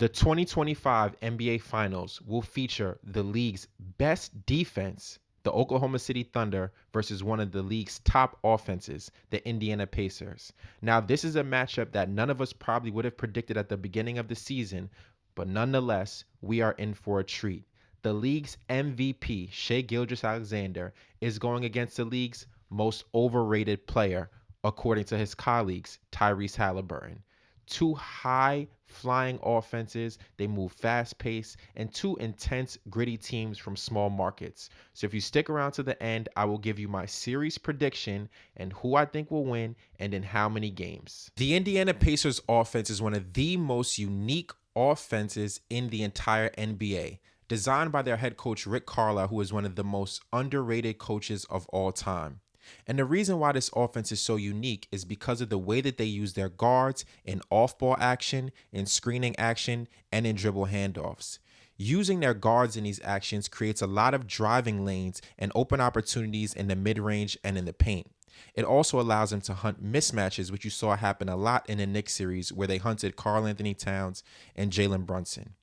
The 2025 NBA Finals will feature the league's best defense, the Oklahoma City Thunder, versus one of the league's top offenses, the Indiana Pacers. Now, this is a matchup that none of us probably would have predicted at the beginning of the season, but nonetheless, we are in for a treat. The league's MVP, Shai Gilgeous-Alexander, is going against the league's most overrated player, according to his colleagues, Tyrese Halliburton. Two high flying offenses, they move fast paced, and two intense, gritty teams from small markets. So if you stick around to the end, I will give you my series prediction and who I think will win and in how many games. The Indiana Pacers offense is one of the most unique offenses in the entire NBA. Designed by their head coach Rick Carlisle, who is one of the most underrated coaches of all time. And the reason why this offense is so unique is because of the way that they use their guards in off ball action, in screening action, and in dribble handoffs. Using their guards in these actions creates a lot of driving lanes and open opportunities in the mid range and in the paint. It also allows them to hunt mismatches, which you saw happen a lot in the Knicks series where they hunted Karl-Anthony Towns and Jalen Brunson.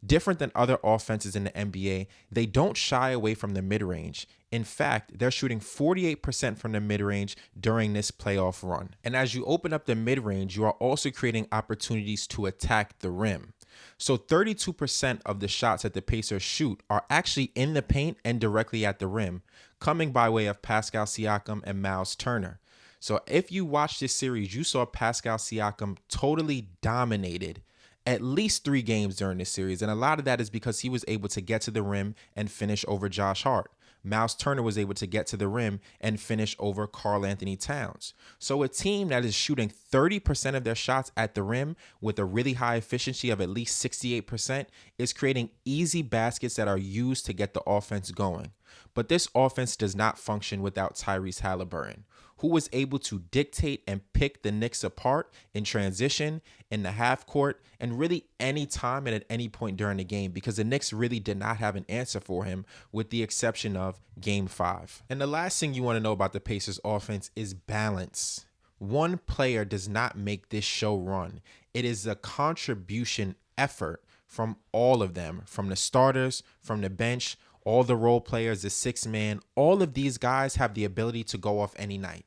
Different than other offenses in the NBA, they don't shy away from the mid-range. In fact, they're shooting 48% from the mid-range during this playoff run. And as you open up the mid-range, you are also creating opportunities to attack the rim. So 32% of the shots that the Pacers shoot are actually in the paint and directly at the rim, coming by way of Pascal Siakam and Myles Turner. So if you watch this series, you saw Pascal Siakam totally dominated at least 3 games during this series, and a lot of that is because he was able to get to the rim and finish over Josh Hart. Myles Turner was able to get to the rim and finish over Karl-Anthony Towns. So a team that is shooting 30% of their shots at the rim with a really high efficiency of at least 68% is creating easy baskets that are used to get the offense going. But this offense does not function without Tyrese Halliburton, who was able to dictate and pick the Knicks apart in transition, in the half court, and really any time and at any point during the game, because the Knicks really did not have an answer for him with the exception of Game 5. And the last thing you want to know about the Pacers offense is balance. One player does not make this show run. It is a contribution effort from all of them, from the starters, from the bench, all the role players, the 6-man, all of these guys have the ability to go off any night,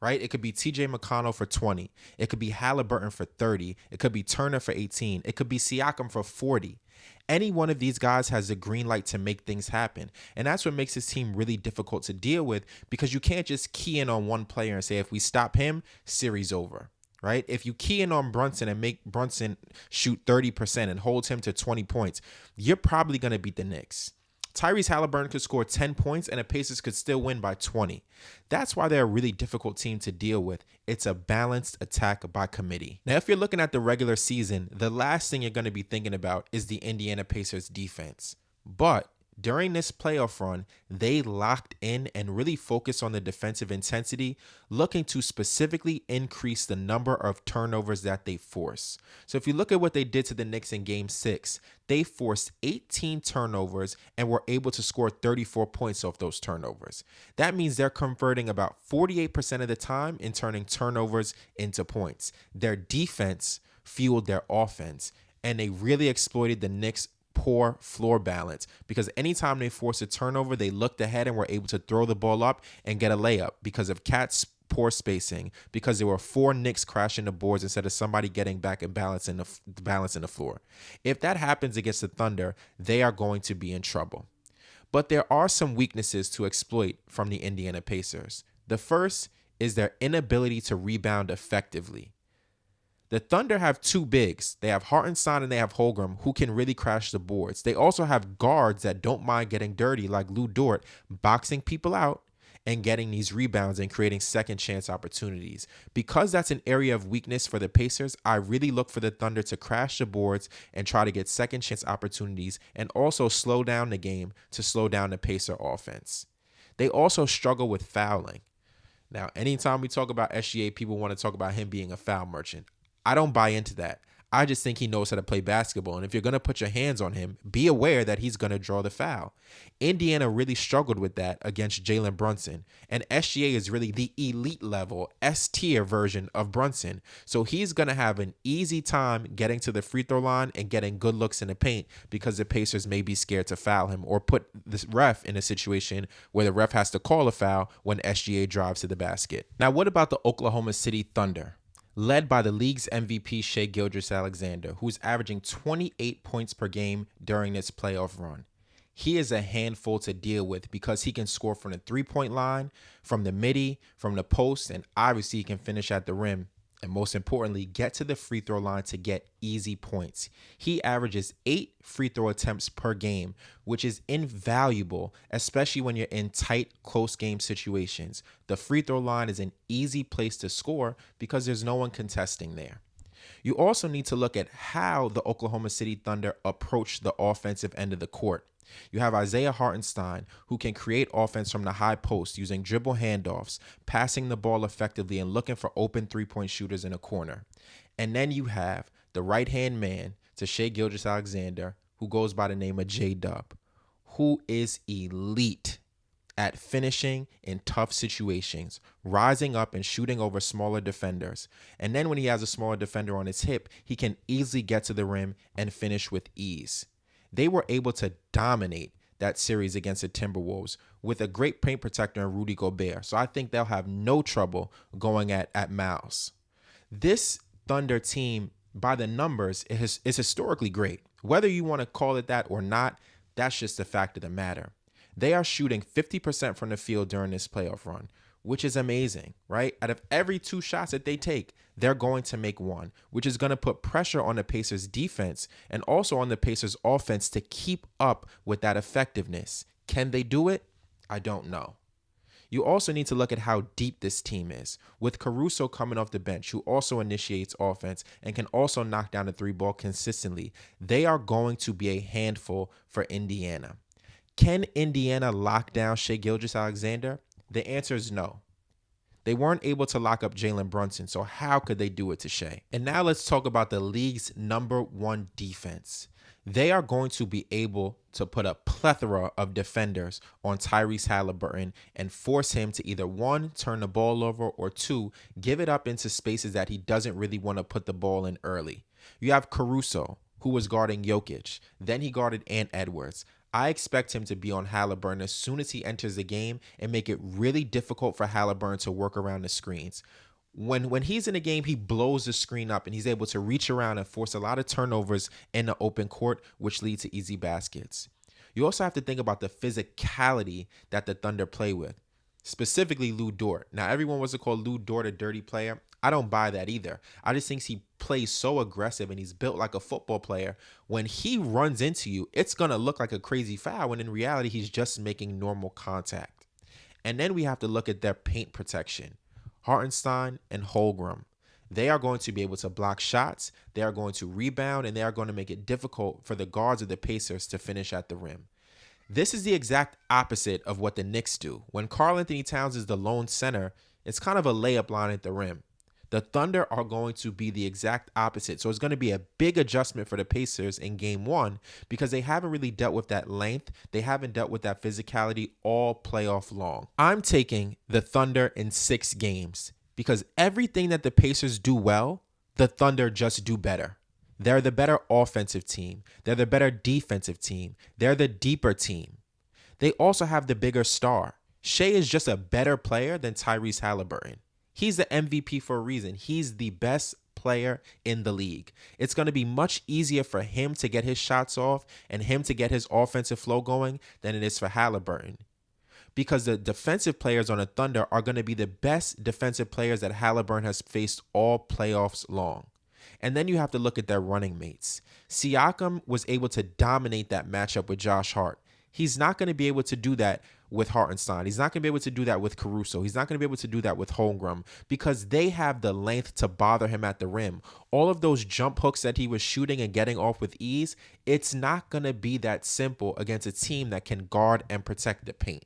right? It could be TJ McConnell for 20. It could be Halliburton for 30. It could be Turner for 18. It could be Siakam for 40. Any one of these guys has the green light to make things happen. And that's what makes this team really difficult to deal with, because you can't just key in on one player and say, if we stop him, series over. Right? If you key in on Brunson and make Brunson shoot 30% and hold him to 20 points, you're probably going to beat the Knicks. Tyrese Halliburton could score 10 points and the Pacers could still win by 20. That's why they're a really difficult team to deal with. It's a balanced attack by committee. Now, if you're looking at the regular season, the last thing you're going to be thinking about is the Indiana Pacers defense. But during this playoff run, they locked in and really focused on the defensive intensity, looking to specifically increase the number of turnovers that they force. So if you look at what they did to the Knicks in Game 6, they forced 18 turnovers and were able to score 34 points off those turnovers. That means they're converting about 48% of the time in turning turnovers into points. Their defense fueled their offense, and they really exploited the Knicks' poor floor balance, because anytime they forced a turnover, they looked ahead and were able to throw the ball up and get a layup because of Cat's poor spacing, because there were 4 Knicks crashing the boards instead of somebody getting back and balancing the floor. If that happens against the Thunder, they are going to be in trouble. But there are some weaknesses to exploit from the Indiana Pacers. The first is their inability to rebound effectively. The Thunder have 2 bigs. They have Hartenstein and they have Holmgren, who can really crash the boards. They also have guards that don't mind getting dirty, like Lou Dort, boxing people out and getting these rebounds and creating second chance opportunities. Because that's an area of weakness for the Pacers, I really look for the Thunder to crash the boards and try to get second chance opportunities, and also slow down the game to slow down the Pacer offense. They also struggle with fouling. Now, anytime we talk about SGA, people want to talk about him being a foul merchant. I don't buy into that. I just think he knows how to play basketball. And if you're going to put your hands on him, be aware that he's going to draw the foul. Indiana really struggled with that against Jalen Brunson. And SGA is really the elite level, S tier version of Brunson. So he's going to have an easy time getting to the free throw line and getting good looks in the paint because the Pacers may be scared to foul him or put the ref in a situation where the ref has to call a foul when SGA drives to the basket. Now, what about the Oklahoma City Thunder? Led by the league's MVP Shai Gilgeous-Alexander, who's averaging 28 points per game during this playoff run. He is a handful to deal with because he can score from the three-point line, from the midi, from the post, and obviously he can finish at the rim. And most importantly, get to the free throw line to get easy points. He averages 8 free throw attempts per game, which is invaluable, especially when you're in tight, close game situations. The free throw line is an easy place to score because there's no one contesting there. You also need to look at how the Oklahoma City Thunder approach the offensive end of the court. You have Isaiah Hartenstein, who can create offense from the high post using dribble handoffs, passing the ball effectively, and looking for open three-point shooters in a corner. And then you have the right-hand man to Shai Gilgeous-Alexander, who goes by the name of J-Dub, who is elite at finishing in tough situations, rising up and shooting over smaller defenders. And then when he has a smaller defender on his hip, he can easily get to the rim and finish with ease. They were able to dominate that series against the Timberwolves with a great paint protector in Rudy Gobert. So I think they'll have no trouble going at Miles. This Thunder team, by the numbers, is historically great. Whether you want to call it that or not, that's just the fact of the matter. They are shooting 50% from the field during this playoff run, which is amazing, right? Out of every 2 shots that they take, they're going to make 1, which is going to put pressure on the Pacers defense and also on the Pacers offense to keep up with that effectiveness. Can they do it? I don't know. You also need to look at how deep this team is, with Caruso coming off the bench, who also initiates offense and can also knock down the 3-ball consistently. They are going to be a handful for Indiana. Can Indiana lock down Shai Gilgeous-Alexander? The answer is no. They weren't able to lock up Jalen Brunson, so how could they do it to Shai? And now let's talk about the league's #1 defense. They are going to be able to put a plethora of defenders on Tyrese Haliburton and force him to either 1, turn the ball over, or 2, give it up into spaces that he doesn't really want to put the ball in early. You have Caruso, who was guarding Jokic. Then he guarded Ant Edwards. I expect him to be on Haliburton as soon as he enters the game and make it really difficult for Haliburton to work around the screens. When he's in the game, he blows the screen up and he's able to reach around and force a lot of turnovers in the open court, which leads to easy baskets. You also have to think about the physicality that the Thunder play with, specifically Lu Dort. Now, everyone wants to call Lu Dort a dirty player. I don't buy that either. I just think he plays so aggressive and he's built like a football player. When he runs into you, it's going to look like a crazy foul when in reality, he's just making normal contact. And then we have to look at their paint protection. Hartenstein and Holmgren. They are going to be able to block shots, they are going to rebound, and they are going to make it difficult for the guards of the Pacers to finish at the rim. This is the exact opposite of what the Knicks do. When Karl-Anthony Towns is the lone center, it's kind of a layup line at the rim. The Thunder are going to be the exact opposite. So it's going to be a big adjustment for the Pacers in game 1 because they haven't really dealt with that length. They haven't dealt with that physicality all playoff long. I'm taking the Thunder in 6 games because everything that the Pacers do well, the Thunder just do better. They're the better offensive team. They're the better defensive team. They're the deeper team. They also have the bigger star. Shai is just a better player than Tyrese Haliburton. He's the MVP for a reason. He's the best player in the league. It's going to be much easier for him to get his shots off and him to get his offensive flow going than it is for Haliburton. Because the defensive players on the Thunder are going to be the best defensive players that Haliburton has faced all playoffs long. And then you have to look at their running mates. Siakam was able to dominate that matchup with Josh Hart. He's not going to be able to do that with Hartenstein. He's not going to be able to do that with Caruso. He's not going to be able to do that with Holmgren because they have the length to bother him at the rim. All of those jump hooks that he was shooting and getting off with ease, it's not going to be that simple against a team that can guard and protect the paint.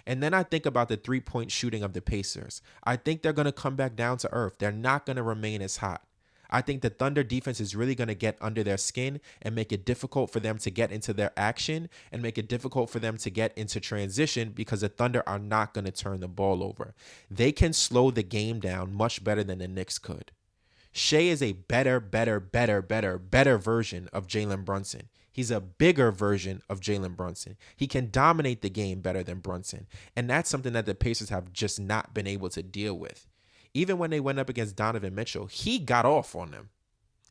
And then I think about the 3-point shooting of the Pacers. I think they're going to come back down to earth. They're not going to remain as hot. I think the Thunder defense is really going to get under their skin and make it difficult for them to get into their action and make it difficult for them to get into transition because the Thunder are not going to turn the ball over. They can slow the game down much better than the Knicks could. Shea is a better version of Jalen Brunson. He's a bigger version of Jalen Brunson. He can dominate the game better than Brunson. And that's something that the Pacers have just not been able to deal with. Even when they went up against Donovan Mitchell, he got off on them.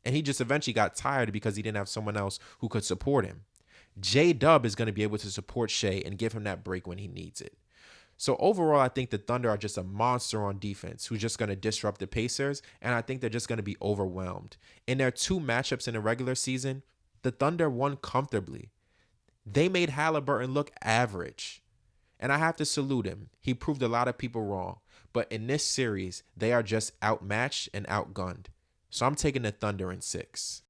And he just eventually got tired because he didn't have someone else who could support him. J-Dub is going to be able to support Shea and give him that break when he needs it. So overall, I think the Thunder are just a monster on defense who's just going to disrupt the Pacers, and I think they're just going to be overwhelmed. In their 2 matchups in the regular season, the Thunder won comfortably. They made Halliburton look average, and I have to salute him. He proved a lot of people wrong, but in this series, they are just outmatched and outgunned. So I'm taking the Thunder in 6.